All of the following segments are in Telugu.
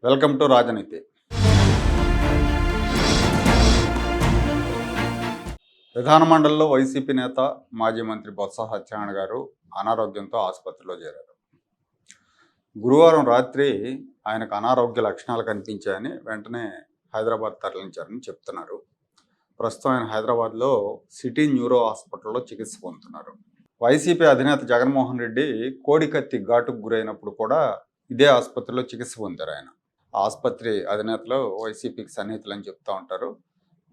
వెల్కమ్ టు రాజనీతి. విధానమండలిలో వైసీపీ నేత మాజీ మంత్రి బొత్స సత్యనారాయణ గారు అనారోగ్యంతో ఆసుపత్రిలో చేరారు. గురువారం రాత్రి ఆయనకు అనారోగ్య లక్షణాలు కనిపించాయని వెంటనే హైదరాబాద్ తరలించారని చెప్తున్నారు. ప్రస్తుతం ఆయన హైదరాబాద్లో సిటీ న్యూరో హాస్పిటల్లో చికిత్స పొందుతున్నారు. వైసీపీ అధినేత జగన్మోహన్ రెడ్డి కోడికత్తి ఘాటుకు గురైనప్పుడు కూడా ఇదే ఆసుపత్రిలో చికిత్స పొందారు. ఆయన ఆసుపత్రి అధినేతలు వైసీపీకి సన్నిహితులని చెప్తూ ఉంటారు.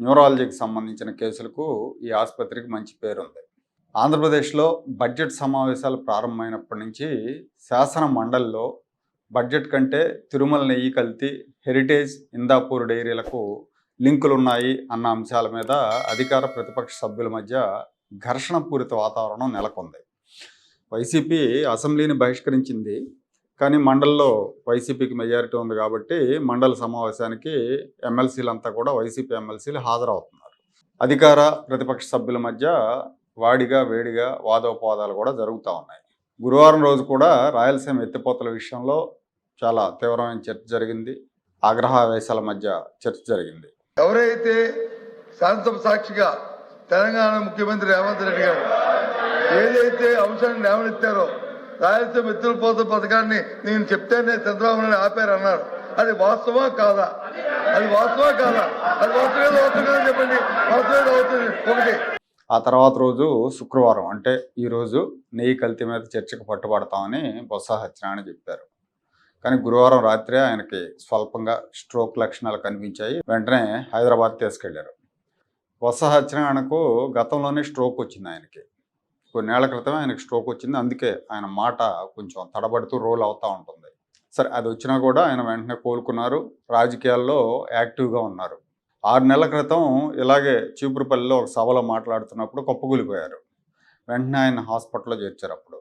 న్యూరాలజీకి సంబంధించిన కేసులకు ఈ ఆసుపత్రికి మంచి పేరుంది. ఆంధ్రప్రదేశ్లో బడ్జెట్ సమావేశాలు ప్రారంభమైనప్పటి నుంచి శాసన మండలిలో బడ్జెట్ కంటే తిరుమల నెయ్యి కల్తీ, హెరిటేజ్, ఇందాపూర్ డైరీలకు లింకులున్నాయి అన్న అంశాల మీద అధికార ప్రతిపక్ష సభ్యుల మధ్య ఘర్షణపూరిత వాతావరణం నెలకొంది. వైసీపీ అసెంబ్లీని బహిష్కరించింది, కానీ మండలిలో వైసీపీకి మెజారిటీ ఉంది కాబట్టి మండలి సమావేశానికి ఎమ్మెల్సీలంతా కూడా వైసీపీ ఎమ్మెల్సీలు హాజరవుతున్నారు. అధికార ప్రతిపక్ష సభ్యుల మధ్య వాడిగా వేడిగా వాదోపవాదాలు కూడా జరుగుతూ ఉన్నాయి. గురువారం రోజు కూడా రాయలసీమ ఎత్తిపోతల విషయంలో చాలా తీవ్రమైన చర్చ జరిగింది. ఆగ్రహావేశాల మధ్య చర్చ జరిగింది. ఎవరైతే శాసనసభ సాక్షిగా తెలంగాణ ముఖ్యమంత్రి రేవంత్ రెడ్డి గారు ఏదైతే అంశాన్ని లేవనెత్తారో, రాయలసీమ ఎత్తిపోతల పథకాన్ని నేను చెప్తేనే చంద్రబాబు నాయుడు ఆపారన్నారు. అది వాస్తవా కాదా? అది వాస్తవా కాదా? అది వాస్తవం అవుతుంది చెప్పండి. వాస్తవం అవుతుంది ఒకటి. ఆ తర్వాత రోజు శుక్రవారం అంటే ఈరోజు నెయ్యి కల్తీ మీద చర్చకు పట్టుబడతామని బొత్స సత్యనారాయణ చెప్పారు. కానీ గురువారం రాత్రి ఆయనకి స్వల్పంగా స్ట్రోక్ లక్షణాలు కనిపించాయి. వెంటనే హైదరాబాద్ తీసుకెళ్లారు. బొత్స సత్యనారాయణకు గతంలోనే స్ట్రోక్ వచ్చింది. ఆయనకి కొన్నేళ్ల క్రితమే ఆయనకు స్ట్రోక్ వచ్చింది. అందుకే ఆయన మాట కొంచెం తడబడుతూ రోల్ అవుతూ ఉంటుంది. సరే, అది వచ్చినా కూడా ఆయన వెంటనే కోలుకున్నారు. రాజకీయాల్లో యాక్టివ్గా ఉన్నారు. 6 నెలల క్రితం ఇలాగే చీపురుపల్లిలో ఒక సభలో మాట్లాడుతున్నప్పుడు కుప్పకూలిపోయారు. వెంటనే ఆయన హాస్పిటల్లో చేర్చారు. అప్పుడు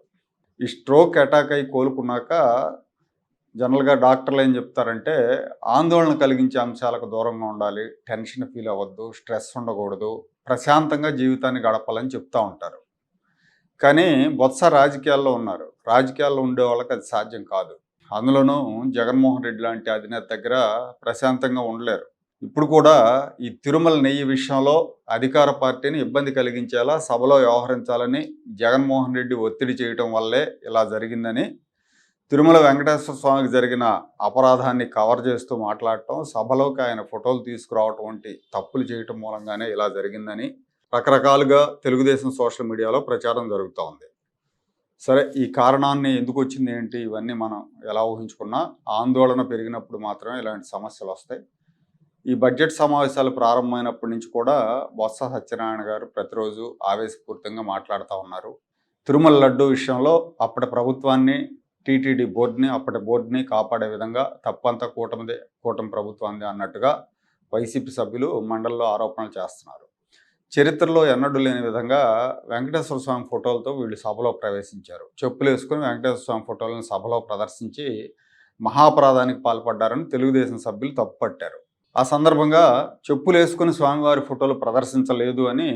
ఈ స్ట్రోక్ అటాక్ అయి కోలుకున్నాక జనరల్గా డాక్టర్లు ఏం చెప్తారంటే, ఆందోళన కలిగించే అంశాలకు దూరంగా ఉండాలి, టెన్షన్ ఫీల్ అవ్వద్దు, స్ట్రెస్ ఉండకూడదు, ప్రశాంతంగా జీవితాన్ని గడపాలని చెప్తూ ఉంటారు. కానీ బొత్స రాజకీయాల్లో ఉన్నారు. రాజకీయాల్లో ఉండే వాళ్ళకి అది సాధ్యం కాదు. అందులోనూ జగన్మోహన్ రెడ్డి లాంటి అధినేత దగ్గర ప్రశాంతంగా ఉండలేరు. ఇప్పుడు కూడా ఈ తిరుమల నెయ్యి విషయంలో అధికార పార్టీని ఇబ్బంది కలిగించేలా సభలో వ్యవహరించాలని జగన్మోహన్ రెడ్డి ఒత్తిడి చేయటం వల్లే ఇలా జరిగిందని, తిరుమల వెంకటేశ్వర స్వామికి జరిగిన అపరాధాన్ని కవర్ చేస్తూ మాట్లాడటం, సభలోకి ఆయన ఫోటోలు తీసుకురావటం వంటి తప్పులు చేయటం మూలంగానే ఇలా జరిగిందని రకరకాలుగా తెలుగుదేశం సోషల్ మీడియాలో ప్రచారం జరుగుతూ ఉంది. సరే, ఈ కారణాన్ని ఎందుకు వచ్చింది ఏంటి, ఇవన్నీ మనం ఎలా ఊహించుకున్నా ఆందోళన పెరిగినప్పుడు మాత్రమే ఇలాంటి సమస్యలు వస్తాయి. ఈ బడ్జెట్ సమావేశాలు ప్రారంభమైనప్పటి నుంచి కూడా బొత్స సత్యనారాయణ గారు ప్రతిరోజు ఆవేశపూరితంగా మాట్లాడుతూ ఉన్నారు. తిరుమల లడ్డు విషయంలో అప్పటి ప్రభుత్వాన్ని, టీటీడీ బోర్డుని, అప్పటి బోర్డుని కాపాడే విధంగా తప్పంతా కూటమి ప్రభుత్వాన్ని అన్నట్టుగా వైసీపీ సభ్యులు మండలిలో ఆరోపణలు చేస్తున్నారు. చరిత్రలో ఎన్నడూ లేని విధంగా వెంకటేశ్వర స్వామి ఫోటోలతో వీళ్ళు సభలో ప్రవేశించారు. చెప్పులు వేసుకుని వెంకటేశ్వర స్వామి ఫోటోలను సభలో ప్రదర్శించి మహాపరాధానికి పాల్పడ్డారని తెలుగుదేశం సభ్యులు తప్పుపట్టారు. ఆ సందర్భంగా చెప్పులు వేసుకుని స్వామివారి ఫోటోలు ప్రదర్శించలేదు అని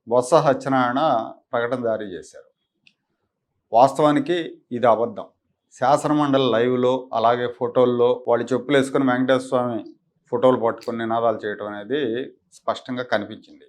బొత్స సత్యనారాయణ ప్రకటన జారీ చేశారు. వాస్తవానికి ఇది అబద్ధం. శాసనమండలి లైవ్లో అలాగే ఫోటోల్లో వాళ్ళు చెప్పులు వేసుకుని వెంకటేశ్వర స్వామి ఫోటోలు పట్టుకుని నినాదాలు చేయడం అనేది స్పష్టంగా కనిపించింది.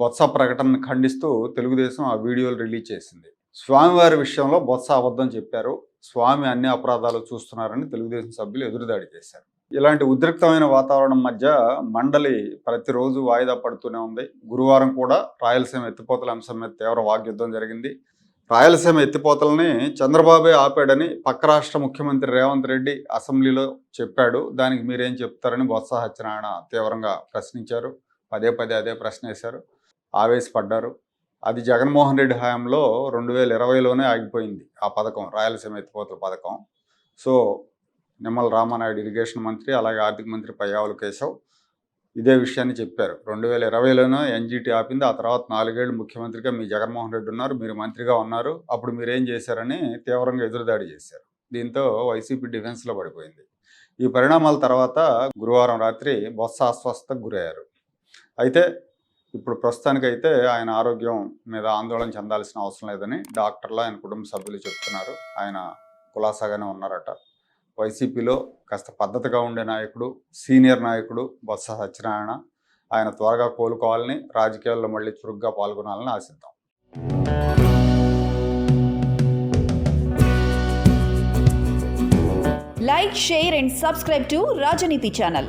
బొత్స ప్రకటనను ఖండిస్తూ తెలుగుదేశం ఆ వీడియోలు రిలీజ్ చేసింది. స్వామివారి విషయంలో బొత్స అబద్ధం చెప్పారు, స్వామి అన్ని అపరాధాలు చూస్తున్నారని తెలుగుదేశం సభ్యులు ఎదురుదాడి చేశారు. ఇలాంటి ఉద్రిక్తమైన వాతావరణం మధ్య మండలి ప్రతిరోజు వాయిదా పడుతూనే ఉంది. గురువారం కూడా రాయలసీమ ఎత్తిపోతల అంశం మీద తీవ్ర వాగ్యుద్ధం జరిగింది. రాయలసీమ ఎత్తిపోతలని చంద్రబాబే ఆపాడని పక్క రాష్ట్ర ముఖ్యమంత్రి రేవంత్ రెడ్డి అసెంబ్లీలో చెప్పాడు. దానికి మీరేం చెప్తారని బొత్స సత్యనారాయణ తీవ్రంగా ప్రశ్నించారు. పదే అదే ప్రశ్న వేశారు, ఆవేశపడ్డారు. అది జగన్మోహన్ రెడ్డి హయాంలో 2020లోనే ఆగిపోయింది ఆ పథకం, రాయలసీమ ఎత్తిపోతల పథకం. సో నిమ్మల రామానాయుడు ఇరిగేషన్ మంత్రి, అలాగే ఆర్థిక మంత్రి పయ్యావుల కేశవ్ ఇదే విషయాన్ని చెప్పారు. 2020లోనే ఎన్జీటీ ఆపింది. ఆ తర్వాత 4 ఏళ్ళు ముఖ్యమంత్రిగా మీ జగన్మోహన్ రెడ్డి ఉన్నారు, మీరు మంత్రిగా ఉన్నారు, అప్పుడు మీరేం చేశారని తీవ్రంగా ఎదురుదాడి చేశారు. దీంతో వైసీపీ డిఫెన్స్లో పడిపోయింది. ఈ పరిణామాల తర్వాత గురువారం రాత్రి బొత్స అస్వస్థతకు గురయ్యారు. అయితే ఇప్పుడు ప్రస్తుతానికైతే ఆయన ఆరోగ్యం మీద ఆందోళన చెందాల్సిన అవసరం లేదని డాక్టర్లు, ఆయన కుటుంబ సభ్యులు చెప్తున్నారు. ఆయన కులాసాగానే ఉన్నారట. వైసీపీలో కాస్త పద్ధతిగా ఉండే నాయకుడు, సీనియర్ నాయకుడు బొత్స సత్యనారాయణ. ఆయన త్వరగా కోలుకోవాలని, రాజకీయాల్లో మళ్ళీ చురుగ్గా పాల్గొనాలని ఆశిద్దాం. Like, share and subscribe to Rajaniti channel.